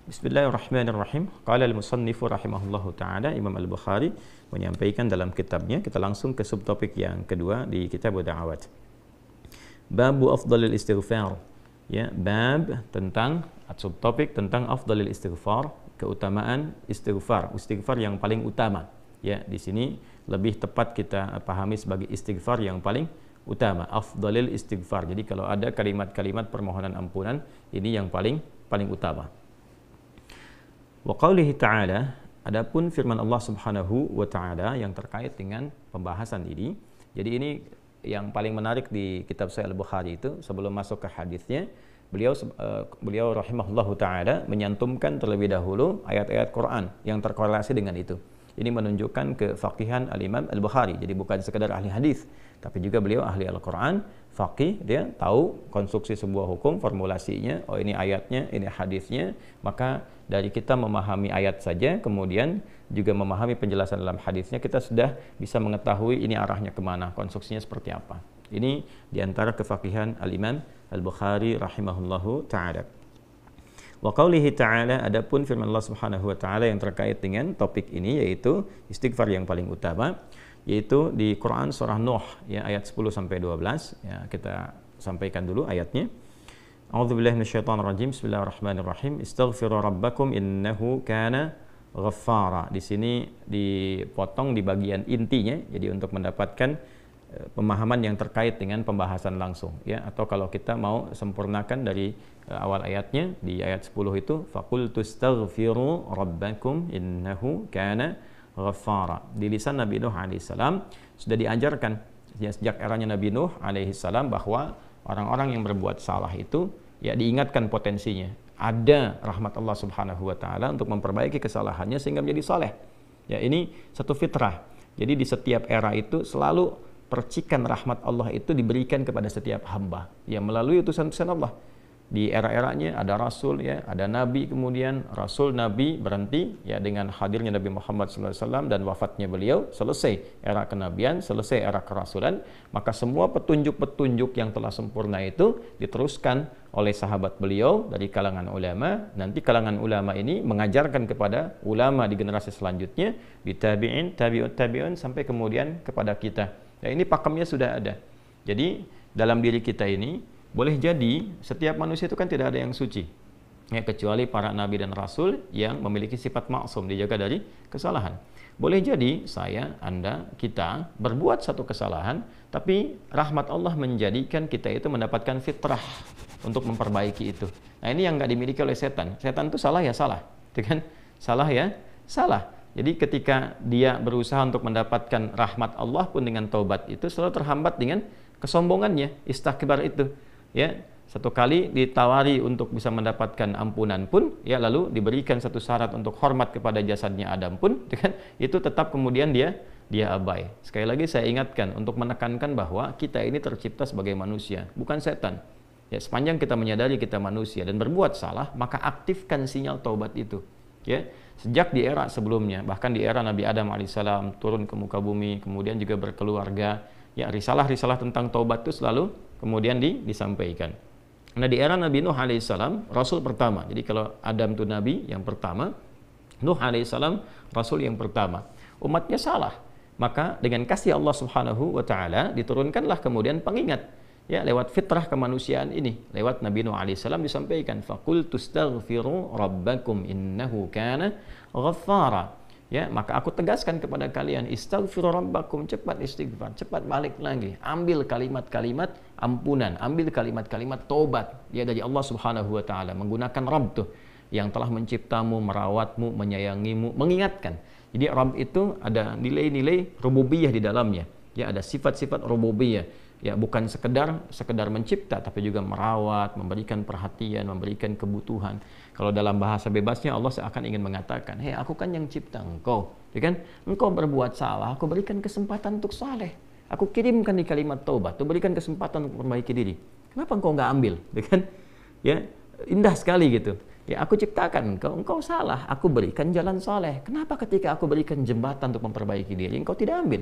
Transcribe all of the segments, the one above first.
Bismillahirrahmanirrahim. Qala al-musannifu rahimahullahu taala, Imam Al-Bukhari menyampaikan dalam kitabnya, kita langsung ke subtopik yang kedua di kitab Da'awat. Babu afdalil istighfar. Ya, bab tentang subtopik tentang afdalil istighfar, keutamaan istighfar, istighfar yang paling utama. Ya, di sini lebih tepat kita pahami sebagai istighfar yang paling utama, afdalil istighfar. Jadi kalau ada kalimat-kalimat permohonan ampunan, ini yang paling utama. Wa qaulihi ta'ala, adapun firman Allah Subhanahu wa taala yang terkait dengan pembahasan ini. Jadi ini yang paling menarik di kitab Sahih Al-Bukhari itu, sebelum masuk ke hadisnya, beliau rahimahullahu taala menyantumkan terlebih dahulu ayat-ayat Quran yang terkorelasi dengan itu. Ini menunjukkan kefaqihan Al-Imam Al-Bukhari. Jadi bukan sekedar ahli hadis, tapi juga beliau ahli Al-Quran, faqih, dia tahu konstruksi sebuah hukum, formulasinya, oh ini ayatnya, ini hadisnya. Maka dari kita memahami ayat saja, kemudian juga memahami penjelasan dalam hadisnya, kita sudah bisa mengetahui ini arahnya kemana, konstruksinya seperti apa. Ini diantara kefaqihan Al-Imam Al-Bukhari rahimahullahu ta'ala. Wa qaulihi ta'ala, adapun firman Allah Subhanahu wa taala yang terkait dengan topik ini, yaitu istighfar yang paling utama, yaitu di Quran surah Nuh ya, ayat 10 sampai 12 ya, kita sampaikan dulu ayatnya. A'udzubillahi minasyaitonir rajim. Bismillahirrahmanirrahim. Istaghfiru rabbakum innahu kana ghaffara. Di sini dipotong di bagian intinya, jadi untuk mendapatkan pemahaman yang terkait dengan pembahasan langsung ya, atau kalau kita mau sempurnakan dari awal ayatnya di ayat 10 itu, faqultu astaghfiru rabbakum innahu kana ghaffara. Di lisan Nabi Nuh alaihissalam sudah diajarkan ya, sejak eranya Nabi Nuh alaihissalam, bahwa orang-orang yang berbuat salah itu ya diingatkan potensinya ada rahmat Allah Subhanahu wa taala untuk memperbaiki kesalahannya sehingga menjadi saleh. Ya, ini satu fitrah. Jadi di setiap era itu selalu percikan rahmat Allah itu diberikan kepada setiap hamba ya, melalui utusan-utusan Allah. Di era-eranya ada rasul ya, ada nabi, kemudian rasul nabi berhenti ya dengan hadirnya Nabi Muhammad SAW dan wafatnya beliau, selesai era kenabian, selesai era kerasulan. Maka semua petunjuk-petunjuk yang telah sempurna itu diteruskan oleh sahabat beliau dari kalangan ulama. Nanti kalangan ulama ini mengajarkan kepada ulama di generasi selanjutnya, di tabi'in, tabi'ut tabi'un, sampai kemudian kepada kita. Ya, ini pakemnya sudah ada. Jadi dalam diri kita ini boleh jadi setiap manusia itu kan tidak ada yang suci ya, kecuali para nabi dan rasul yang memiliki sifat maksum, dijaga dari kesalahan. Boleh jadi saya, Anda, kita berbuat satu kesalahan, tapi rahmat Allah menjadikan kita itu mendapatkan fitrah untuk memperbaiki itu. Nah, ini yang nggak dimiliki oleh setan. Setan itu salah ya salah, itu kan? Salah ya salah. Jadi ketika dia berusaha untuk mendapatkan rahmat Allah pun dengan taubat itu selalu terhambat dengan kesombongannya, istakbar itu. Ya, satu kali ditawari untuk bisa mendapatkan ampunan pun, ya lalu diberikan satu syarat untuk hormat kepada jasadnya Adam pun, itu tetap kemudian dia abai. Sekali lagi saya ingatkan untuk menekankan bahwa kita ini tercipta sebagai manusia, bukan setan. Ya, sepanjang kita menyadari kita manusia dan berbuat salah, maka aktifkan sinyal taubat itu. Ya, sejak di era sebelumnya, bahkan di era Nabi Adam alaihissalam turun ke muka bumi, kemudian juga berkeluarga, ya risalah-risalah tentang taubat itu selalu kemudian disampaikan. Nah, di era Nabi Nuh alaihissalam, rasul pertama. Jadi kalau Adam itu nabi yang pertama, Nuh alaihissalam rasul yang pertama. Umatnya salah, maka dengan kasih Allah Subhanahu wa taala diturunkanlah kemudian pengingat. Ya, lewat fitrah kemanusiaan ini, lewat Nabi Nuh alaihissalam disampaikan, faqultu astaghfiru rabbakum innahu kana ghaffara. Ya, maka aku tegaskan kepada kalian, istaghfiru rabbakum, cepat istighfar, cepat balik lagi, ambil kalimat-kalimat ampunan, ambil kalimat-kalimat taubat ya dari Allah Subhanahu wa taala, menggunakan Rabb tuh yang telah menciptamu, merawatmu, menyayangimu, mengingatkan. Jadi Rabb itu ada nilai-nilai rububiyah di dalamnya. Ya, ada sifat-sifat rububiyah. Ya, bukan sekedar mencipta, tapi juga merawat, memberikan perhatian, memberikan kebutuhan. Kalau dalam bahasa bebasnya Allah seakan ingin mengatakan, hei, aku kan yang cipta engkau, ya kan? Engkau berbuat salah, aku berikan kesempatan untuk saleh. Aku kirimkan di kalimat taubat, aku berikan kesempatan untuk memperbaiki diri. Kenapa engkau nggak ambil, ya kan? Ya, indah sekali gitu. Ya, aku ciptakan engkau salah, aku berikan jalan saleh. Kenapa ketika aku berikan jembatan untuk memperbaiki diri, engkau tidak ambil?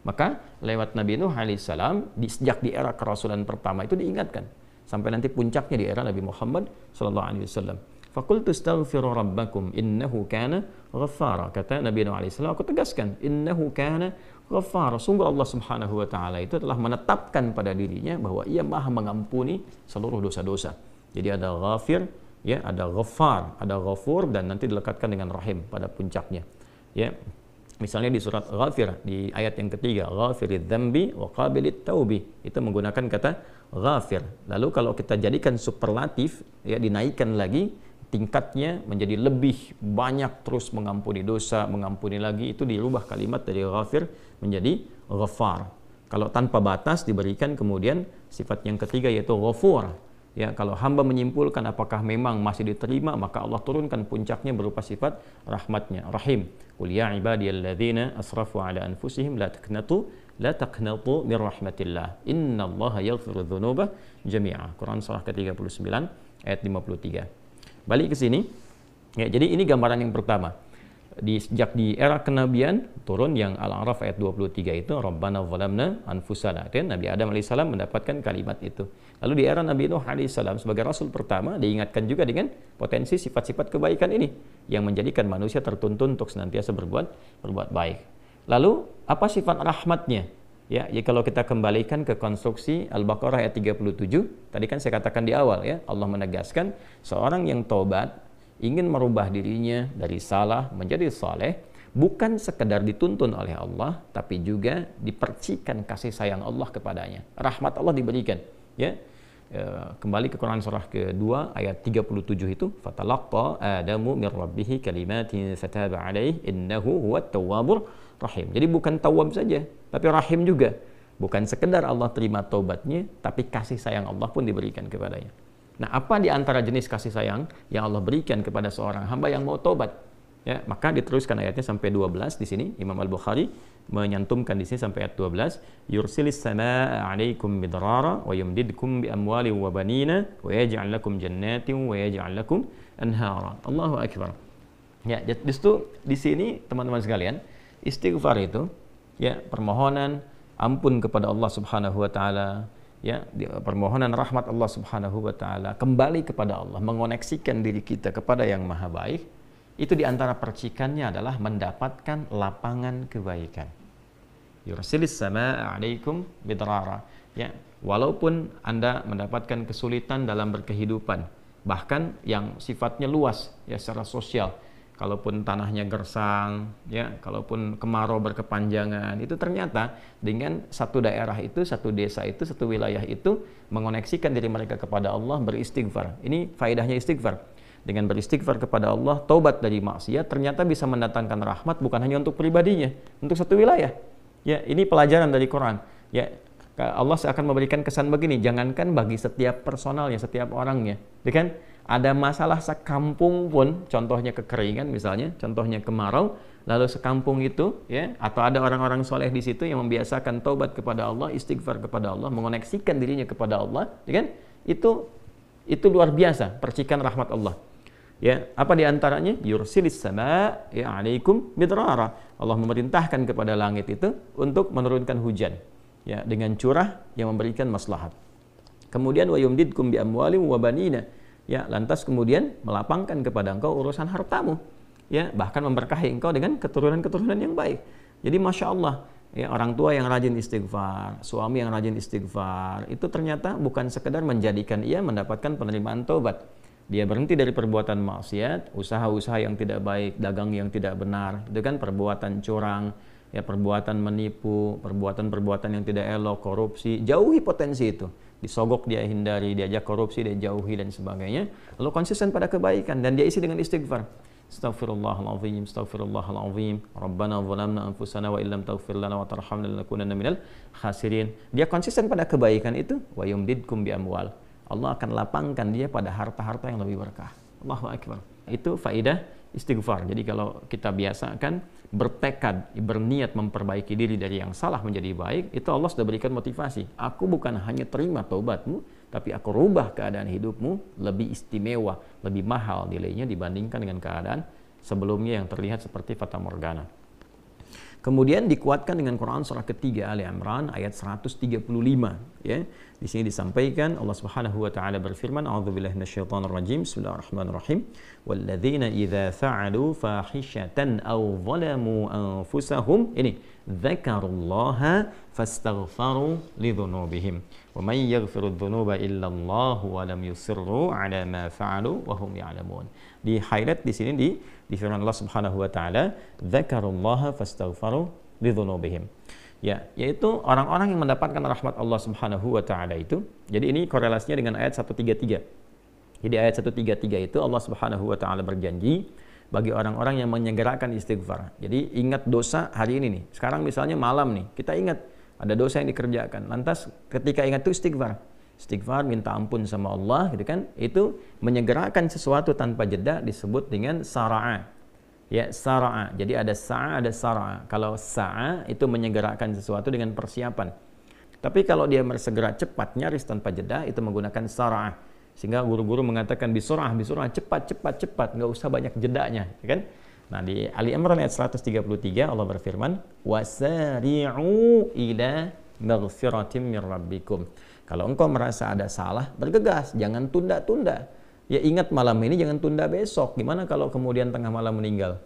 Maka lewat Nabi Nuh alaihissalam, sejak di era kerasulan pertama itu diingatkan sampai nanti puncaknya di era Nabi Muhammad SAW. Faqultu astaghfiru rabbakum innahu kana ghaffara. Kata Nabi Nuh alaihi salam, aku tegaskan, innahu kana ghaffara. Sungguh Allah Subhanahu wa taala itu telah menetapkan pada dirinya bahwa Ia Maha mengampuni seluruh dosa-dosa. Jadi ada ghafir, ya, ada ghaffar, ada ghafur, dan nanti dilekatkan dengan rahim pada puncaknya. Ya. Misalnya di surat Ghafir di ayat yang ketiga, ghafiridz dzambi wa qabilit taubi, itu menggunakan kata ghafir. Lalu kalau kita jadikan superlatif, ya, dinaikkan lagi tingkatnya menjadi lebih banyak, terus mengampuni dosa, mengampuni lagi, itu dirubah kalimat dari ghafir menjadi ghaffar. Kalau tanpa batas diberikan kemudian sifat yang ketiga yaitu ghafur. Ya, kalau hamba menyimpulkan apakah memang masih diterima, maka Allah turunkan puncaknya berupa sifat rahmatnya, rahim. Qul ya ibadiyalladzina asrafu ala anfusihim la taqnatu min rahmatillah. Innallaha yaghfiru dzunuba jami'a. Quran surah ke-39 ayat 53. Balik ke sini. Ya, jadi ini gambaran yang pertama. Sejak di era kenabian turun yang Al-A'raf ayat 23 itu, Rabbana zalamna anfusana. Dan Nabi Adam alaihissalam mendapatkan kalimat itu. Lalu di era Nabi Nuh alaihissalam sebagai rasul pertama diingatkan juga dengan potensi sifat-sifat kebaikan ini yang menjadikan manusia tertuntun untuk senantiasa berbuat baik. Lalu apa sifat rahmatnya? Ya, kalau kita kembalikan ke konstruksi Al-Baqarah ayat 37, tadi kan saya katakan di awal, ya, Allah menegaskan seorang yang taubat ingin merubah dirinya dari salah menjadi saleh, bukan sekedar dituntun oleh Allah, tapi juga dipercikan kasih sayang Allah kepadanya. Rahmat Allah diberikan. Ya, kembali ke Quran surah kedua ayat 37 itu, fatalaqqa Adamu min rabbih kalimatin fataba alaihi innahu huwat tawwabur rahim. Jadi bukan tawwab saja, tapi rahim juga. Bukan sekedar Allah terima taubatnya, tapi kasih sayang Allah pun diberikan kepadanya. Nah, apa di antara jenis kasih sayang yang Allah berikan kepada seorang hamba yang mau taubat? Ya, maka diteruskan ayatnya sampai 12 di sini. Imam Al-Bukhari menyantumkan di sini sampai ayat 12. Yursilis samaa'a 'alaikum midrara wa yumdidkum bi amwalin wa banina wa yaj'al lakum jannatin wa yaj'al lakum anhara. Allahu akbar. Ya, justru di sini teman-teman sekalian, istighfar itu, ya, permohonan ampun kepada Allah Subhanahu wa taala, ya, permohonan rahmat Allah Subhanahu wa taala, kembali kepada Allah, mengoneksikan diri kita kepada yang maha baik, itu diantara percikannya adalah mendapatkan lapangan kebaikan. Yursilis samaa'a 'alaikum bidrara. Ya, walaupun Anda mendapatkan kesulitan dalam berkehidupan, bahkan yang sifatnya luas, ya, secara sosial, kalaupun tanahnya gersang, ya, kalaupun kemarau berkepanjangan, itu ternyata dengan satu daerah itu, satu desa itu, satu wilayah itu mengoneksikan diri mereka kepada Allah, beristighfar. Ini faedahnya istighfar. Dengan beristighfar kepada Allah, taubat dari maksiat, ternyata bisa mendatangkan rahmat bukan hanya untuk pribadinya, untuk satu wilayah. Ya, ini pelajaran dari Quran. Ya, Allah akan memberikan kesan begini, jangankan bagi setiap personalnya, setiap orangnya, ya kan? Ada masalah sekampung pun, contohnya kekeringan misalnya, contohnya kemarau, lalu sekampung itu, ya, atau ada orang-orang soleh di situ yang membiasakan taubat kepada Allah, istighfar kepada Allah, mengoneksikan dirinya kepada Allah, ya kan? Itu luar biasa, percikan rahmat Allah. Ya, apa diantaranya? Yursilis sama, ya, 'alaikum midrara. Allah memerintahkan kepada langit itu untuk menurunkan hujan, ya, dengan curah yang memberikan maslahat. Kemudian wa yumdidkum bi amwalin wa banina. Ya, lantas kemudian melapangkan kepada engkau urusan hartamu, ya, bahkan memberkahi engkau dengan keturunan-keturunan yang baik. Jadi masya Allah, ya, orang tua yang rajin istighfar, suami yang rajin istighfar, itu ternyata bukan sekedar menjadikan ia mendapatkan penerimaan taubat. Dia berhenti dari perbuatan maksiat, usaha-usaha yang tidak baik, dagang yang tidak benar, itu kan perbuatan curang, ya, perbuatan menipu, perbuatan-perbuatan yang tidak elok, korupsi, jauhi potensi itu. Disogok dia hindari, diajak korupsi dia jauhi dan sebagainya. Lalu konsisten pada kebaikan dan dia isi dengan istighfar. Astaghfirullahalazim, astaghfirullahalazim. Rabbana zalamna anfusana wa illam taghfir lana wa tarhamna lanakunanna minal khasirin. Dia konsisten pada kebaikan itu, wa yumdidkum bi amwal. Allah akan lapangkan dia pada harta-harta yang lebih berkah. Allahu akbar. Itu faedah istighfar. Jadi kalau kita biasakan bertekad, berniat memperbaiki diri dari yang salah menjadi baik, itu Allah sudah berikan motivasi. Aku bukan hanya terima taubatmu, tapi aku rubah keadaan hidupmu lebih istimewa, lebih mahal nilainya dibandingkan dengan keadaan sebelumnya yang terlihat seperti fata morgana. Kemudian dikuatkan dengan Quran surah ketiga Ali Imran ayat 135, ya. Di sini disampaikan Allah Subhanahu wa taala berfirman, a'udzubillahi minasyaitonir rajim. Bismillahirrahmanirrahim. Walladzina idza fa'alu fahishatan aw zalamu anfusahum ini dzakarullaha fastaghfaru lidzunubihim wa may yaghfiru dzunuba illa Allah wa lam yusirru ala ma fa'alu wa hum ya'lamun. Di highlight di sini di firman Allah Subhanahu wa taala, dzakarullaha fastaghfaru lidzunubihim. Ya, yaitu orang-orang yang mendapatkan rahmat Allah Subhanahu wa taala itu. Jadi ini korelasinya dengan ayat 133. Jadi ayat 133 itu Allah Subhanahu wa taala berjanji bagi orang-orang yang menyegerakan istighfar. Jadi ingat dosa hari ini nih. Sekarang misalnya malam nih, kita ingat ada dosa yang dikerjakan. Lantas ketika ingat itu istighfar. Istighfar, minta ampun sama Allah gitu kan. Itu menyegerakan sesuatu tanpa jeda disebut dengan sara'a. Ya, sara'a. Jadi ada sa'a, ada sara'a. Kalau sa'a itu menyegerakan sesuatu dengan persiapan. Tapi kalau dia bersegera cepat, nyaris tanpa jeda, itu menggunakan sara'a. Sehingga guru-guru mengatakan bisurah, cepat, nggak usah banyak jedanya, ya kan? Nah, di Ali Imran ayat 133 Allah berfirman, wasari'u ila maghfiratin min rabbikum. Kalau engkau merasa ada salah, bergegas, jangan tunda-tunda. Ya, ingat malam ini, jangan tunda besok. Gimana kalau kemudian tengah malam meninggal?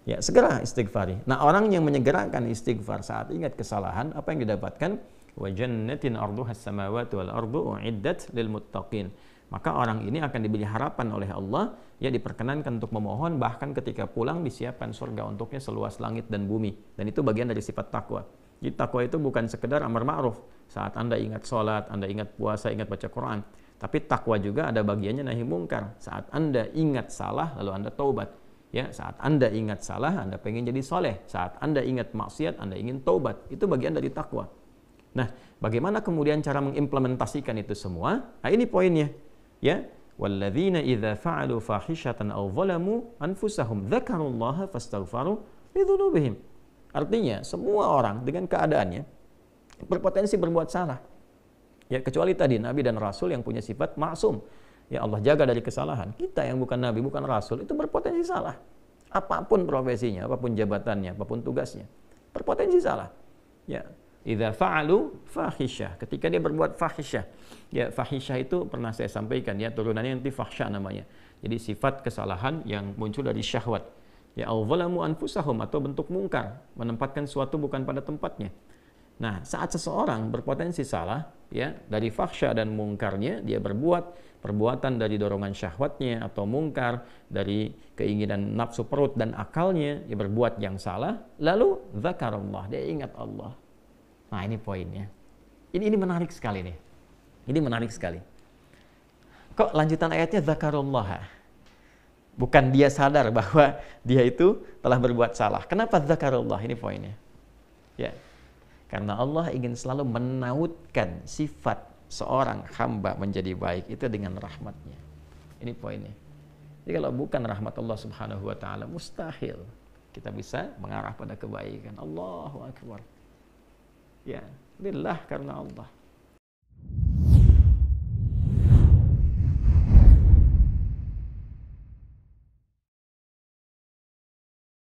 Ya, segera istighfari. Nah, orang yang menyegerakan istighfar saat ingat kesalahan, apa yang didapatkan? Wa jannatin arduha as-samawati wal ardu uiddat lil muttaqin. Maka orang ini akan diberi harapan oleh Allah, ya diperkenankan untuk memohon, bahkan ketika pulang disiapkan surga untuknya seluas langit dan bumi. Dan itu bagian dari sifat takwa. Jadi takwa itu bukan sekedar amar ma'ruf. Saat Anda ingat sholat, Anda ingat puasa, ingat baca Quran. Tapi takwa juga ada bagiannya nahi mungkar. Saat Anda ingat salah, lalu Anda taubat. Ya, saat Anda ingat salah, Anda pengen jadi soleh. Saat Anda ingat maksiat, Anda ingin taubat. Itu bagian dari takwa. Nah, bagaimana kemudian cara mengimplementasikan itu semua? Nah, ini poinnya. Ya, walladzina idza fa'alu fahishatan aw zalamu anfusahum dzakarullaha fastaghfaru lidzunubihim. Artinya, semua orang dengan keadaannya berpotensi berbuat salah. Ya, kecuali tadi Nabi dan Rasul yang punya sifat maksum. Ya, Allah jaga dari kesalahan. Kita yang bukan Nabi, bukan Rasul, itu berpotensi salah. Apapun profesinya, apapun jabatannya, apapun tugasnya, berpotensi salah. Ya, idza fa'alu fahisyah, ketika dia berbuat fahisyah. Ya, fahisyah itu pernah saya sampaikan ya, turunannya nanti fahsya namanya. Jadi sifat kesalahan yang muncul dari syahwat. Ya, al-zalamu anfusahum, atau bentuk mungkar, menempatkan sesuatu bukan pada tempatnya. Nah, saat seseorang berpotensi salah, ya, dari fahsya dan mungkarnya, dia berbuat perbuatan dari dorongan syahwatnya atau mungkar, dari keinginan nafsu perut dan akalnya, dia berbuat yang salah, lalu zakarullah, dia ingat Allah. Nah, ini poinnya. Ini menarik sekali nih. Ini menarik sekali. Kok lanjutan ayatnya zakarullah? Bukan dia sadar bahwa dia itu telah berbuat salah. Kenapa zakarullah? Ini poinnya. Ya. Karena Allah ingin selalu menautkan sifat seorang hamba menjadi baik itu dengan rahmatnya. Ini poinnya. Jadi kalau bukan rahmat Allah Subhanahu wa taala, mustahil kita bisa mengarah pada kebaikan. Allahu Akbar. Ya, lillah, karena Allah.